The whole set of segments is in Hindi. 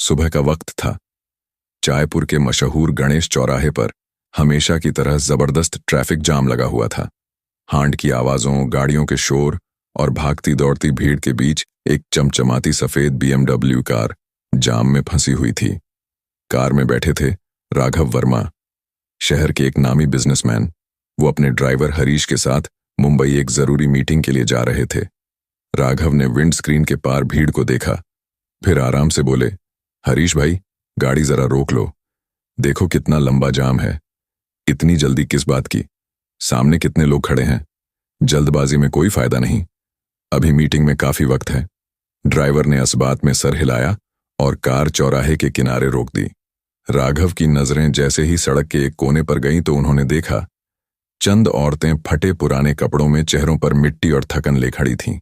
सुबह का वक्त था। चायपुर के मशहूर गणेश चौराहे पर हमेशा की तरह जबरदस्त ट्रैफिक जाम लगा हुआ था। हांड की आवाजों, गाड़ियों के शोर और भागती दौड़ती भीड़ के बीच एक चमचमाती सफेद BMW कार जाम में फंसी हुई थी। कार में बैठे थे राघव वर्मा, शहर के एक नामी बिजनेसमैन। वो अपने ड्राइवर हरीश के साथ मुंबई एक जरूरी मीटिंग के लिए जा रहे थे। राघव ने विंड स्क्रीन के पार भीड़ को देखा, फिर आराम से बोले, हरीश भाई, गाड़ी जरा रोक लो। देखो कितना लंबा जाम है। इतनी जल्दी किस बात की? सामने कितने लोग खड़े हैं। जल्दबाजी में कोई फायदा नहीं, अभी मीटिंग में काफी वक्त है। ड्राइवर ने इस बात में सर हिलाया और कार चौराहे के किनारे रोक दी। राघव की नजरें जैसे ही सड़क के एक कोने पर गईं तो उन्होंने देखा चंद औरतें फटे पुराने कपड़ों में चेहरों पर मिट्टी और थकन ले खड़ी थीं।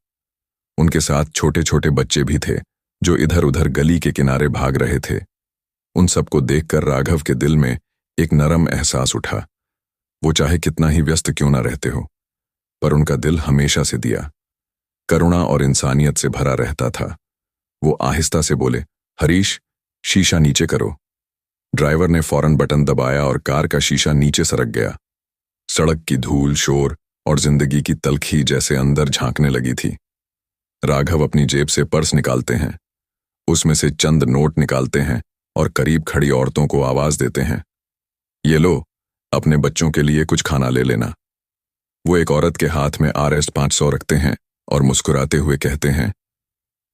उनके साथ छोटे छोटे बच्चे भी थे जो इधर उधर गली के किनारे भाग रहे थे। उन सबको देखकर राघव के दिल में एक नरम एहसास उठा। वो चाहे कितना ही व्यस्त क्यों ना रहते हो, पर उनका दिल हमेशा से दिया करुणा और इंसानियत से भरा रहता था। वो आहिस्ता से बोले, हरीश, शीशा नीचे करो। ड्राइवर ने फौरन बटन दबाया और कार का शीशा नीचे सरक गया। सड़क की धूल, शोर और जिंदगी की तलखी जैसे अंदर झांकने लगी थी। राघव अपनी जेब से पर्स निकालते हैं, उसमें से चंद नोट निकालते हैं और करीब खड़ी औरतों को आवाज देते हैं, ये लो, अपने बच्चों के लिए कुछ खाना ले लेना। वो एक औरत के हाथ में RS 500 रखते हैं और मुस्कुराते हुए कहते हैं,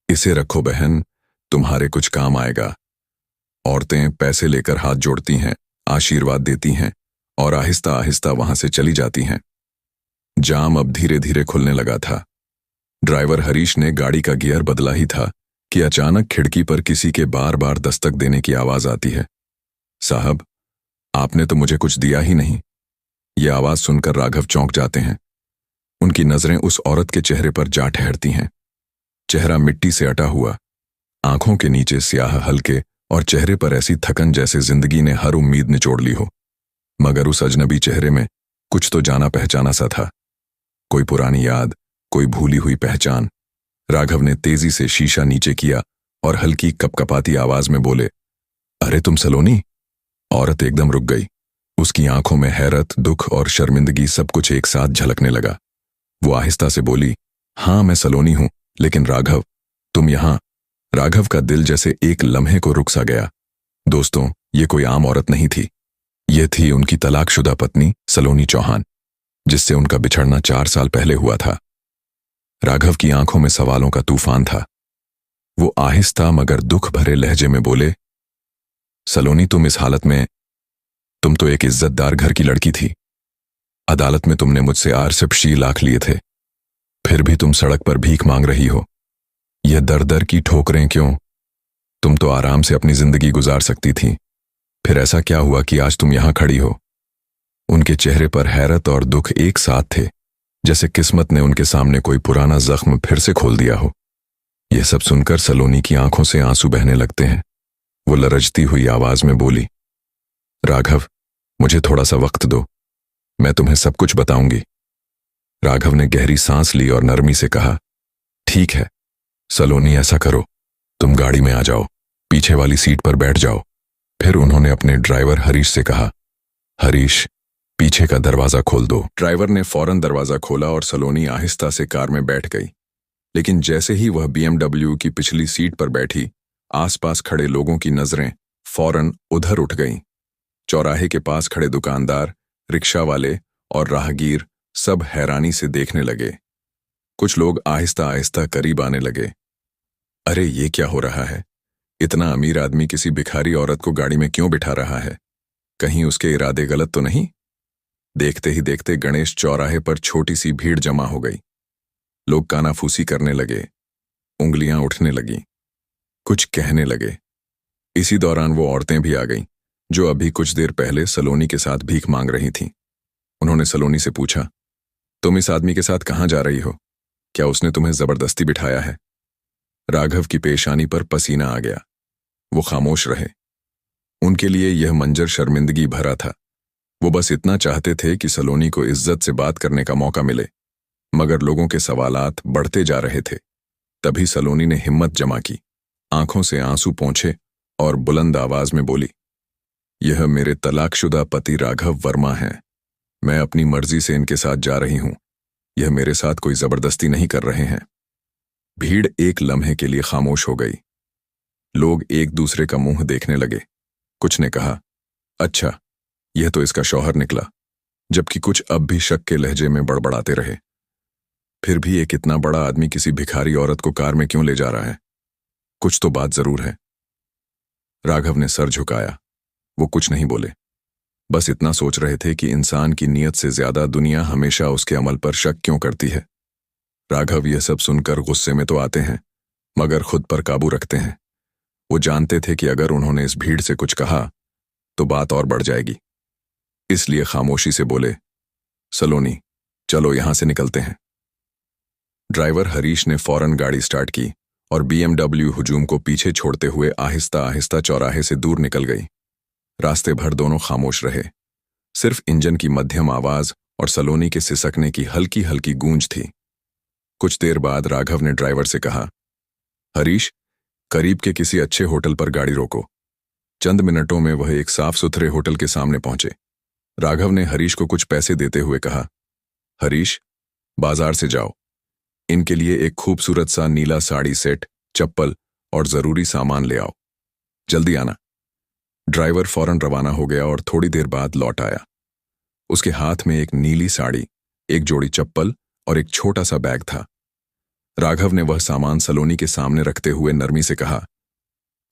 इसे रखो बहन, तुम्हारे कुछ काम आएगा। औरतें पैसे लेकर हाथ जोड़ती हैं, आशीर्वाद देती हैं और आहिस्ता आहिस्ता वहां से चली जाती हैं। जाम अब धीरे धीरे खुलने लगा था। ड्राइवर हरीश ने गाड़ी का गियर बदला ही था कि अचानक खिड़की पर किसी के बार बार दस्तक देने की आवाज आती है। साहब, आपने तो मुझे कुछ दिया ही नहीं। ये आवाज सुनकर राघव चौंक जाते हैं। उनकी नजरें उस औरत के चेहरे पर जा ठहरती हैं। चेहरा मिट्टी से अटा हुआ, आंखों के नीचे स्याह हल्के और चेहरे पर ऐसी थकन जैसे जिंदगी ने हर उम्मीद निचोड़ ली हो। मगर उस अजनबी चेहरे में कुछ तो जाना पहचाना सा था, कोई पुरानी याद, कोई भूली हुई पहचान। राघव ने तेजी से शीशा नीचे किया और हल्की कपकपाती आवाज में बोले, अरे तुम सलोनी। औरत एकदम रुक गई। उसकी आंखों में हैरत, दुख और शर्मिंदगी सब कुछ एक साथ झलकने लगा। वो आहिस्ता से बोली, हां मैं सलोनी हूं, लेकिन राघव, तुम यहां। राघव का दिल जैसे एक लम्हे को रुक सा गया। दोस्तों, ये कोई आम औरत नहीं थी। ये थी उनकी तलाकशुदा पत्नी सलोनी चौहान, जिससे उनका बिछड़ना 4 साल पहले हुआ था। राघव की आंखों में सवालों का तूफान था। वो आहिस्ता मगर दुख भरे लहजे में बोले, सलोनी, तुम इस हालत में, तुम तो एक इज्जतदार घर की लड़की थी। अदालत में तुमने मुझसे 80 लाख लिए थे, फिर भी तुम सड़क पर भीख मांग रही हो। यह दर दर की ठोकरें क्यों? तुम तो आराम से अपनी जिंदगी गुजार सकती थी। फिर ऐसा क्या हुआ कि आज तुम यहां खड़ी हो? उनके चेहरे पर हैरत और दुख एक साथ थे, जैसे किस्मत ने उनके सामने कोई पुराना जख्म फिर से खोल दिया हो। यह सब सुनकर सलोनी की आंखों से आंसू बहने लगते हैं। वो लरजती हुई आवाज में बोली, राघव, मुझे थोड़ा सा वक्त दो, मैं तुम्हें सब कुछ बताऊंगी। राघव ने गहरी सांस ली और नरमी से कहा, ठीक है सलोनी, ऐसा करो, तुम गाड़ी में आ जाओ, पीछे वाली सीट पर बैठ जाओ। फिर उन्होंने अपने ड्राइवर हरीश से कहा, हरीश, पीछे का दरवाजा खोल दो। ड्राइवर ने फौरन दरवाजा खोला और सलोनी आहिस्ता से कार में बैठ गई। लेकिन जैसे ही वह BMW की पिछली सीट पर बैठी, आसपास खड़े लोगों की नजरें फौरन उधर उठ गईं। चौराहे के पास खड़े दुकानदार, रिक्शा वाले और राहगीर सब हैरानी से देखने लगे। कुछ लोग आहिस्ता आहिस्ता करीब आने लगे। अरे ये क्या हो रहा है? इतना अमीर आदमी किसी भिखारी औरत को गाड़ी में क्यों बिठा रहा है? कहीं उसके इरादे गलत तो नहीं? देखते ही देखते गणेश चौराहे पर छोटी सी भीड़ जमा हो गई। लोग कानाफूसी करने लगे, उंगलियां उठने लगीं, कुछ कहने लगे। इसी दौरान वो औरतें भी आ गईं जो अभी कुछ देर पहले सलोनी के साथ भीख मांग रही थीं। उन्होंने सलोनी से पूछा, तुम इस आदमी के साथ कहां जा रही हो? क्या उसने तुम्हें जबरदस्ती बिठाया है? राघव की पेशानी पर पसीना आ गया। वो खामोश रहे। उनके लिए यह मंजर शर्मिंदगी भरा था। वो बस इतना चाहते थे कि सलोनी को इज्जत से बात करने का मौका मिले, मगर लोगों के सवालात बढ़ते जा रहे थे। तभी सलोनी ने हिम्मत जमा की, आंखों से आंसू पोंछे और बुलंद आवाज में बोली, यह मेरे तलाकशुदा पति राघव वर्मा हैं। मैं अपनी मर्जी से इनके साथ जा रही हूं। यह मेरे साथ कोई जबरदस्ती नहीं कर रहे हैं। भीड़ एक लम्हे के लिए खामोश हो गई। लोग एक दूसरे का मुंह देखने लगे। कुछ ने कहा, अच्छा, यह तो इसका शौहर निकला, जबकि कुछ अब भी शक के लहजे में बड़बड़ाते रहे। फिर भी एक इतना बड़ा आदमी किसी भिखारी औरत को कार में क्यों ले जा रहा है? कुछ तो बात जरूर है। राघव ने सर झुकाया। वो कुछ नहीं बोले, बस इतना सोच रहे थे कि इंसान की नीयत से ज्यादा दुनिया हमेशा उसके अमल पर शक क्यों करती है। राघव यह सब सुनकर गुस्से में तो आते हैं, मगर खुद पर काबू रखते हैं। वो जानते थे कि अगर उन्होंने इस भीड़ से कुछ कहा तो बात और बढ़ जाएगी। इसलिए खामोशी से बोले, सलोनी, चलो यहां से निकलते हैं। ड्राइवर हरीश ने फौरन गाड़ी स्टार्ट की और BMW हुजूम को पीछे छोड़ते हुए आहिस्ता आहिस्ता चौराहे से दूर निकल गई। रास्ते भर दोनों खामोश रहे। सिर्फ इंजन की मध्यम आवाज और सलोनी के सिसकने की हल्की हल्की गूंज थी। कुछ देर बाद राघव ने ड्राइवर से कहा, हरीश, करीब के किसी अच्छे होटल पर गाड़ी रोको। चंद मिनटों में वह एक साफ सुथरे होटल के सामने पहुंचे। राघव ने हरीश को कुछ पैसे देते हुए कहा, हरीश, बाजार से जाओ, इनके लिए एक खूबसूरत सा नीला साड़ी सेट, चप्पल और जरूरी सामान ले आओ। जल्दी आना। ड्राइवर फौरन रवाना हो गया और थोड़ी देर बाद लौट आया। उसके हाथ में एक नीली साड़ी, एक जोड़ी चप्पल और एक छोटा सा बैग था। राघव ने वह सामान सलोनी के सामने रखते हुए नरमी से कहा,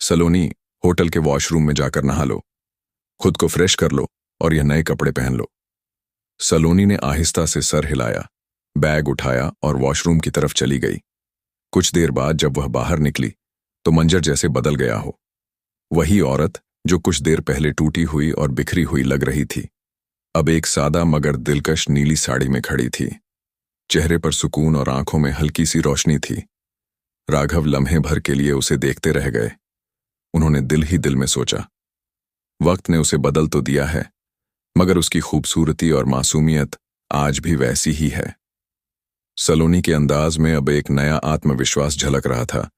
सलोनी, होटल के वॉशरूम में जाकर नहा लो, खुद को फ्रेश कर लो और यह नए कपड़े पहन लो। सलोनी ने आहिस्ता से सर हिलाया, बैग उठाया और वॉशरूम की तरफ चली गई। कुछ देर बाद जब वह बाहर निकली तो मंजर जैसे बदल गया हो। वही औरत जो कुछ देर पहले टूटी हुई और बिखरी हुई लग रही थी, अब एक सादा मगर दिलकश नीली साड़ी में खड़ी थी। चेहरे पर सुकून और आंखों में हल्की सी रोशनी थी। राघव लम्हे भर के लिए उसे देखते रह गए। उन्होंने दिल ही दिल में सोचा, वक्त ने उसे बदल तो दिया है, मगर उसकी खूबसूरती और मासूमियत आज भी वैसी ही है। सलोनी के अंदाज में अब एक नया आत्मविश्वास झलक रहा था,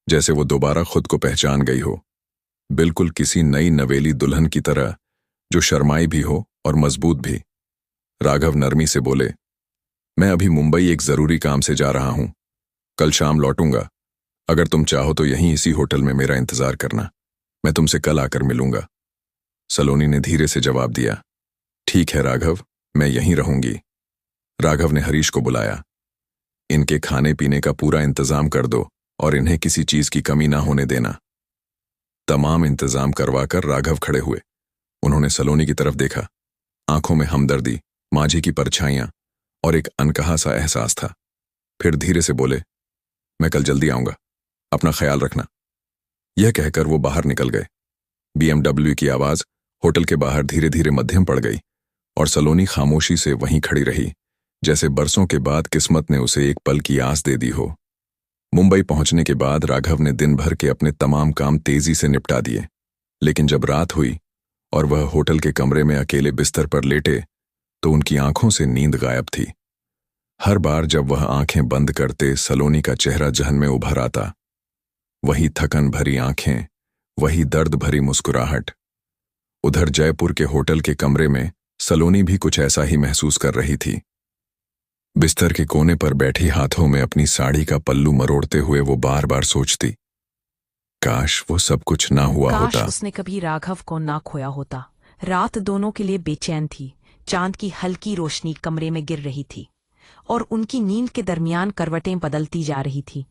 जैसे वो दोबारा खुद को पहचान गई हो, बिल्कुल किसी नई नवेली दुल्हन की तरह, जो शर्माई भी हो और मजबूत भी। राघव नरमी से बोले, मैं अभी मुंबई एक जरूरी काम से जा रहा हूं, कल शाम लौटूंगा। अगर तुम चाहो तो यहीं इसी होटल में मेरा इंतजार करना, मैं तुमसे कल आकर मिलूंगा। सलोनी ने धीरे से जवाब दिया, ठीक है राघव, मैं यहीं रहूंगी। राघव ने हरीश को बुलाया, इनके खाने पीने का पूरा इंतजाम कर दो और इन्हें किसी चीज की कमी ना होने देना। तमाम इंतजाम करवाकर राघव खड़े हुए। उन्होंने सलोनी की तरफ देखा। आंखों में हमदर्दी, मांझी की परछाइयां और एक अनकहा सा एहसास था। फिर धीरे से बोले, मैं कल जल्दी आऊंगा, अपना ख्याल रखना। यह कहकर वो बाहर निकल गए। BMW की आवाज होटल के बाहर धीरे धीरे मध्यम पड़ गई और सलोनी खामोशी से वहीं खड़ी रही, जैसे बरसों के बाद किस्मत ने उसे एक पल की आस दे दी हो। मुंबई पहुंचने के बाद राघव ने दिन भर के अपने तमाम काम तेजी से निपटा दिए, लेकिन जब रात हुई और वह होटल के कमरे में अकेले बिस्तर पर लेटे तो उनकी आंखों से नींद गायब थी। हर बार जब वह आंखें बंद करते सलोनी का चेहरा जहन में उभर आता। वही थकन भरी आंखें, वही दर्द भरी मुस्कुराहट। उधर जयपुर के होटल के कमरे में सलोनी भी कुछ ऐसा ही महसूस कर रही थी। बिस्तर के कोने पर बैठी हाथों में अपनी साड़ी का पल्लू मरोड़ते हुए वो बार बार सोचती, काश वो सब कुछ ना हुआ होता। उसने कभी राघव को ना खोया होता। रात दोनों के लिए बेचैन थी। चांद की हल्की रोशनी कमरे में गिर रही थी और उनकी नींद के दरमियान करवटें बदलती जा रही थी।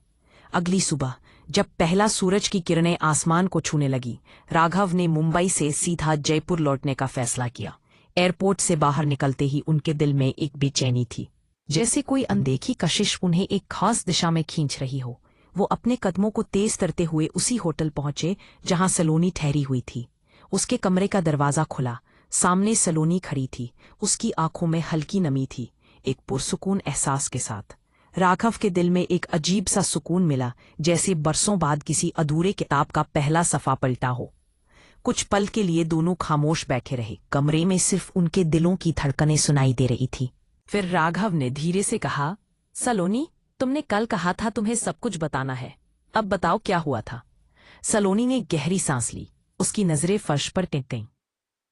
अगली सुबह जब पहला सूरज की किरणें आसमान को छूने लगी, राघव ने मुंबई से सीधा जयपुर लौटने का फैसला किया। एयरपोर्ट से बाहर निकलते ही उनके दिल में एक बेचैनी थी, जैसे कोई अनदेखी कशिश उन्हें एक खास दिशा में खींच रही हो। वो अपने कदमों को तेज करते हुए उसी होटल पहुंचे जहां सलोनी ठहरी हुई थी। उसके कमरे का दरवाजा खुला। सामने सलोनी खड़ी थी। उसकी आंखों में हल्की नमी थी, एक पुरसुकून एहसास के साथ। राघव के दिल में एक अजीब सा सुकून मिला, जैसे बरसों बाद किसी अधूरे किताब का पहला सफ़ा पलटा हो। कुछ पल के लिए दोनों खामोश बैठे रहे। कमरे में सिर्फ उनके दिलों की धड़कनें सुनाई दे रही थी। फिर राघव ने धीरे से कहा, सलोनी, तुमने कल कहा था तुम्हें सब कुछ बताना है, अब बताओ क्या हुआ था। सलोनी ने गहरी सांस ली। उसकी नजरें फर्श पर टिक गईं।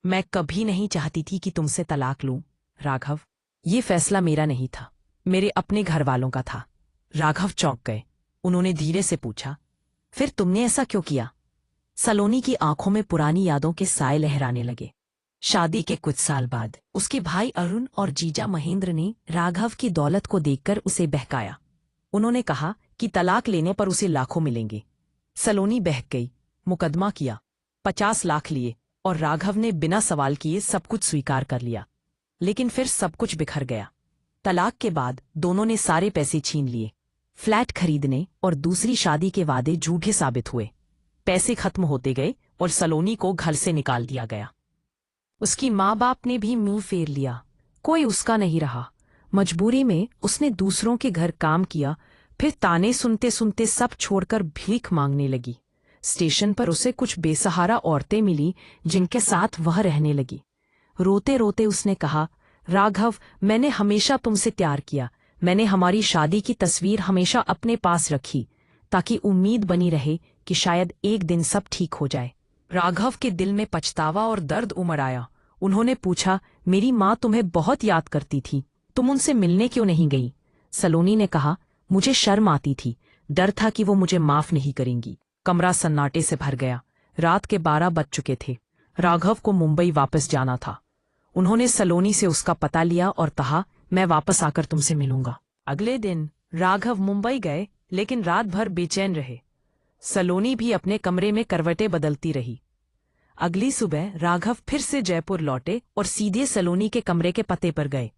मैं कभी नहीं चाहती थी कि तुमसे तलाक लूं, राघव। ये फैसला मेरा नहीं था, मेरे अपने घर वालों का था। राघव चौंक गए। उन्होंने धीरे से पूछा, फिर तुमने ऐसा क्यों किया? सलोनी की आंखों में पुरानी यादों के साए लहराने लगे। शादी के कुछ साल बाद उसके भाई अरुण और जीजा महेंद्र ने राघव की दौलत को देखकर उसे बहकाया। उन्होंने कहा कि तलाक लेने पर उसे लाखों मिलेंगे। सलोनी बहक गई। मुकदमा किया, 50 लाख लिए और राघव ने बिना सवाल किए सब कुछ स्वीकार कर लिया। लेकिन फिर सब कुछ बिखर गया। तलाक के बाद दोनों ने सारे पैसे छीन लिए। फ्लैट खरीदने और दूसरी शादी के वादे झूठे साबित हुए। पैसे खत्म होते गए और सलोनी को घर से निकाल दिया गया। उसकी माँ बाप ने भी मुंह फेर लिया। कोई उसका नहीं रहा। मजबूरी में उसने दूसरों के घर काम किया, फिर ताने सुनते सुनते सब छोड़कर भीख मांगने लगी। स्टेशन पर उसे कुछ बेसहारा औरतें मिली जिनके साथ वह रहने लगी। रोते रोते उसने कहा, राघव, मैंने हमेशा तुमसे प्यार किया। मैंने हमारी शादी की तस्वीर हमेशा अपने पास रखी ताकि उम्मीद बनी रहे कि शायद एक दिन सब ठीक हो जाए। राघव के दिल में पछतावा और दर्द उमड़ आया। उन्होंने पूछा, मेरी माँ तुम्हें बहुत याद करती थी, तुम उनसे मिलने क्यों नहीं गई? सलोनी ने कहा, मुझे शर्म आती थी, डर था कि वो मुझे माफ नहीं करेंगी। कमरा सन्नाटे से भर गया। रात के 12 बज चुके थे। राघव को मुंबई वापस जाना था। उन्होंने सलोनी से उसका पता लिया और कहा, मैं वापस आकर तुमसे मिलूंगा। अगले दिन राघव मुंबई गए, लेकिन रात भर बेचैन रहे। सलोनी भी अपने कमरे में करवटें बदलती रही। अगली सुबह राघव फिर से जयपुर लौटे और सीधे सलोनी के कमरे के पते पर गए।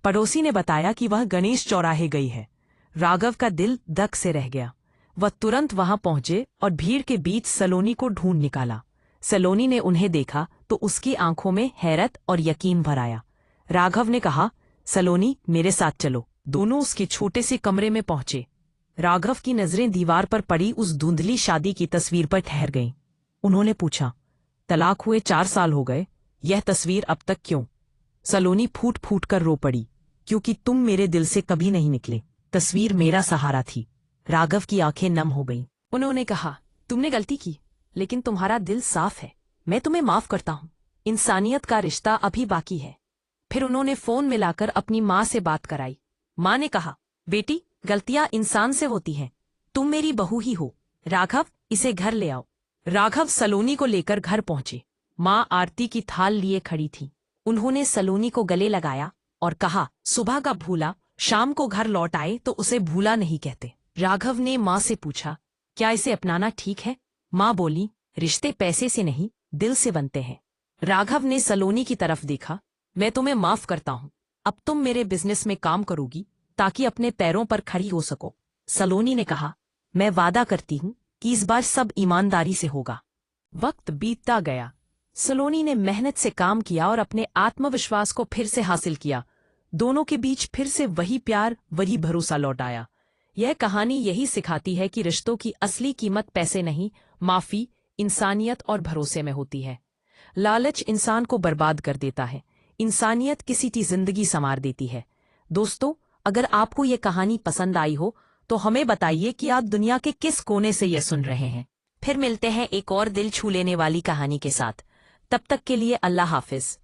पड़ोसी ने बताया कि वह गणेश चौराहे गई है। राघव का दिल धक से रह गया। वह तुरंत वहां पहुंचे और भीड़ के बीच सलोनी को ढूंढ निकाला। सलोनी ने उन्हें देखा तो उसकी आंखों में हैरत और यकीन भर आया। राघव ने कहा, सलोनी, मेरे साथ चलो। दोनों उसके छोटे से कमरे में पहुंचे। राघव की नजरें दीवार पर पड़ी उस धुंधली शादी की तस्वीर पर ठहर गईं। उन्होंने पूछा, तलाक हुए 4 साल हो गए, यह तस्वीर अब तक क्यों? सलोनी फूट फूट कर रो पड़ी, क्योंकि तुम मेरे दिल से कभी नहीं निकले। तस्वीर मेरा सहारा थी। राघव की आंखें नम हो गईं। उन्होंने कहा, तुमने गलती की, लेकिन तुम्हारा दिल साफ है। मैं तुम्हें माफ करता हूं। इंसानियत का रिश्ता अभी बाकी है। फिर उन्होंने फोन मिलाकर अपनी माँ से बात कराई। माँ ने कहा, बेटी, गलतियां इंसान से होती हैं। तुम मेरी बहू ही हो। राघव, इसे घर ले आओ। राघव सलोनी को लेकर घर पहुंचे। माँ आरती की थाल लिए खड़ी थी। उन्होंने सलोनी को गले लगाया और कहा, सुबह का भूला शाम को घर लौट आए तो उसे भूला नहीं कहते। राघव ने माँ से पूछा, क्या इसे अपनाना ठीक है? माँ बोली, रिश्ते पैसे से नहीं, दिल से बनते हैं। राघव ने सलोनी की तरफ देखा, मैं तुम्हें माफ करता हूँ। अब तुम मेरे बिजनेस में काम करोगी ताकि अपने पैरों पर खड़ी हो सको। सलोनी ने कहा, मैं वादा करती हूँ कि इस बार सब ईमानदारी से होगा। वक्त बीतता गया। सलोनी ने मेहनत से काम किया और अपने आत्मविश्वास को फिर से हासिल किया। दोनों के बीच फिर से वही प्यार, वही भरोसा लौट आया। यह कहानी यही सिखाती है कि रिश्तों की असली कीमत पैसे नहीं, माफी, इंसानियत और भरोसे में होती है। लालच इंसान को बर्बाद कर देता है, इंसानियत किसी की जिंदगी संवार देती है। दोस्तों, अगर आपको ये कहानी पसंद आई हो तो हमें बताइए कि आप दुनिया के किस कोने से ये सुन रहे हैं। फिर मिलते हैं एक और दिल छू लेने वाली कहानी के साथ। तब तक के लिए अल्लाह हाफिज।